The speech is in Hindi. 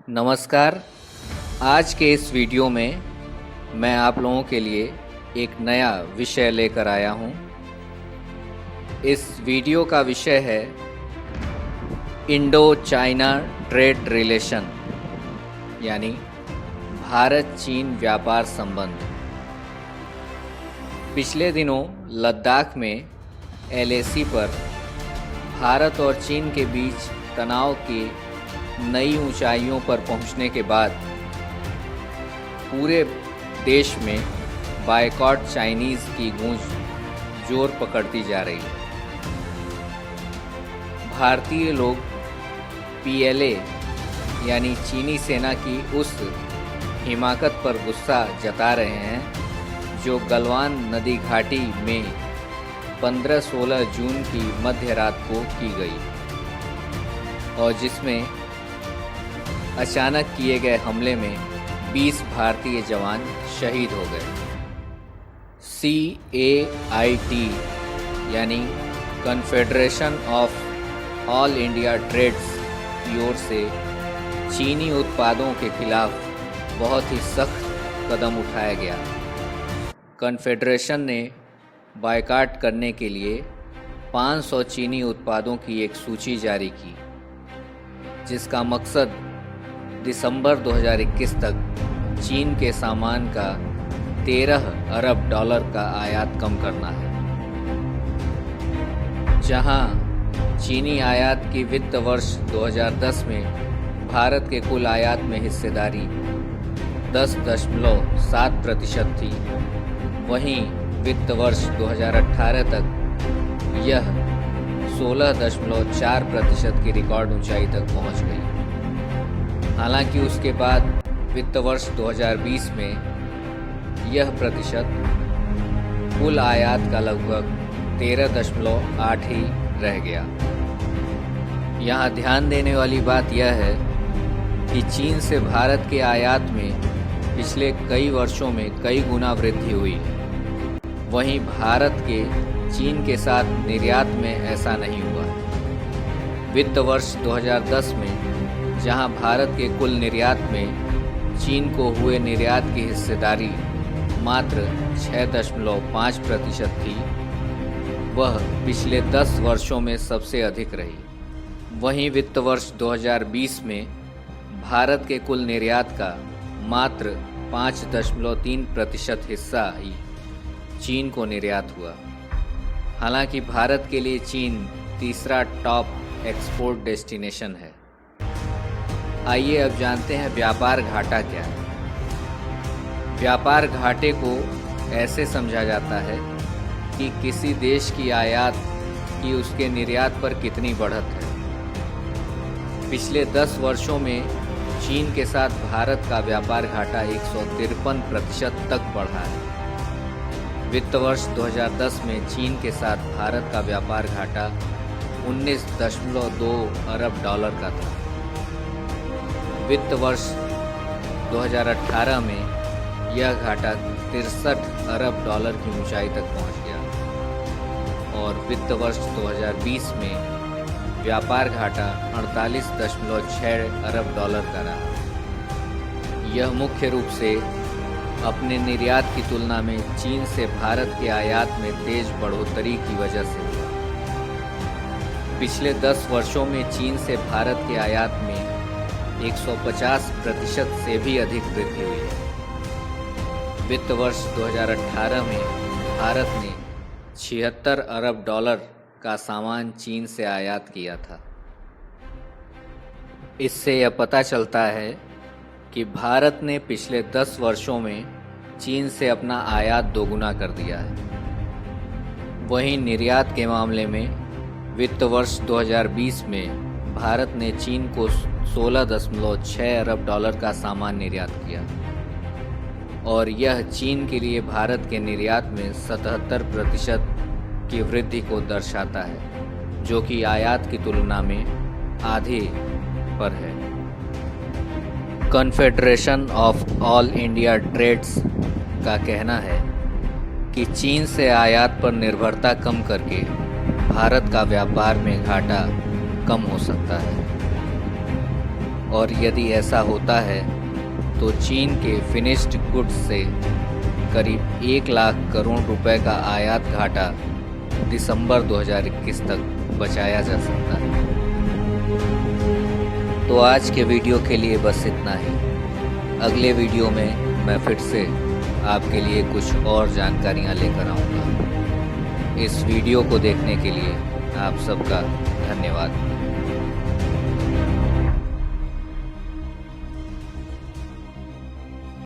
नमस्कार। आज के इस वीडियो में मैं आप लोगों के लिए एक नया विषय लेकर आया हूं। इस वीडियो का विषय है इंडो चाइना ट्रेड रिलेशन, यानी भारत चीन व्यापार संबंध। पिछले दिनों लद्दाख में LAC पर भारत और चीन के बीच तनाव की नई ऊंचाइयों पर पहुंचने के बाद पूरे देश में बायकॉट चाइनीज़ की गूंज जोर पकड़ती जा रही है। भारतीय लोग PLA यानी चीनी सेना की उस हिमाकत पर गुस्सा जता रहे हैं जो गलवान नदी घाटी में 15-16 जून की मध्य रात को की गई और जिसमें अचानक किए गए हमले में 20 भारतीय जवान शहीद हो गए। CAIT यानी Confederation of All India Trades की ओर से चीनी उत्पादों के खिलाफ बहुत ही सख्त कदम उठाया गया। कन्फेडरेशन ने बायकॉट करने के लिए 500 चीनी उत्पादों की एक सूची जारी की, जिसका मकसद दिसंबर 2021 तक चीन के सामान का 13 अरब डॉलर का आयात कम करना है। जहां चीनी आयात की वित्त वर्ष 2010 में भारत के कुल आयात में हिस्सेदारी 10.7% थी, वहीं वित्त वर्ष 2018 तक यह 16.4% की रिकॉर्ड ऊंचाई तक पहुंच गई। हालांकि उसके बाद वित्त वर्ष 2020 में यह प्रतिशत कुल आयात का लगभग 13.8 ही रह गया। यहाँ ध्यान देने वाली बात यह है कि चीन से भारत के आयात में पिछले कई वर्षों में कई गुना वृद्धि हुई। वहीं भारत के चीन के साथ निर्यात में ऐसा नहीं हुआ। वित्त वर्ष 2010 में जहां भारत के कुल निर्यात में चीन को हुए निर्यात की हिस्सेदारी मात्र 6.5% थी, वह पिछले 10 वर्षों में सबसे अधिक रही। वहीं वित्त वर्ष 2020 में भारत के कुल निर्यात का मात्र 5.3% हिस्सा ही चीन को निर्यात हुआ। हालांकि भारत के लिए चीन तीसरा टॉप एक्सपोर्ट डेस्टिनेशन है। आइए अब जानते हैं व्यापार घाटा क्या है। व्यापार घाटे को ऐसे समझा जाता है कि किसी देश की आयात की उसके निर्यात पर कितनी बढ़त है। पिछले 10 वर्षों में चीन के साथ भारत का व्यापार घाटा 153% तक बढ़ा है। वित्त वर्ष 2010 में चीन के साथ भारत का व्यापार घाटा 19.2 अरब डॉलर का था। वित्त वर्ष 2018 में यह घाटा 63 अरब डॉलर की ऊंचाई तक पहुंच गया और वित्त वर्ष 2020 में व्यापार घाटा 48.6 अरब डॉलर का रहा। यह मुख्य रूप से अपने निर्यात की तुलना में चीन से भारत के आयात में तेज बढ़ोतरी की वजह से हुआ। पिछले 10 वर्षों में चीन से भारत के आयात में 150% से भी अधिक वृद्धि हुई है। वित्त वर्ष 2018 में भारत ने 76 अरब डॉलर का सामान चीन से आयात किया था। इससे यह पता चलता है कि भारत ने पिछले 10 वर्षों में चीन से अपना आयात दोगुना कर दिया है। वहीं निर्यात के मामले में वित्त वर्ष 2020 में भारत ने चीन को 16.6 अरब डॉलर का सामान निर्यात किया और यह चीन के लिए भारत के निर्यात में 77% की वृद्धि को दर्शाता है, जो कि आयात की तुलना में आधे पर है। Confederation of All India Trades का कहना है कि चीन से आयात पर निर्भरता कम करके भारत का व्यापार में घाटा कम हो सकता है। और यदि ऐसा होता है तो चीन के फिनिश्ड गुड्स से करीब 1 लाख करोड़ रुपए का आयात घाटा दिसंबर 2021 तक बचाया जा सकता है। तो आज के वीडियो के लिए बस इतना ही। अगले वीडियो में मैं फिर से आपके लिए कुछ और जानकारियां लेकर आऊँगा। इस वीडियो को देखने के लिए आप सबका धन्यवाद।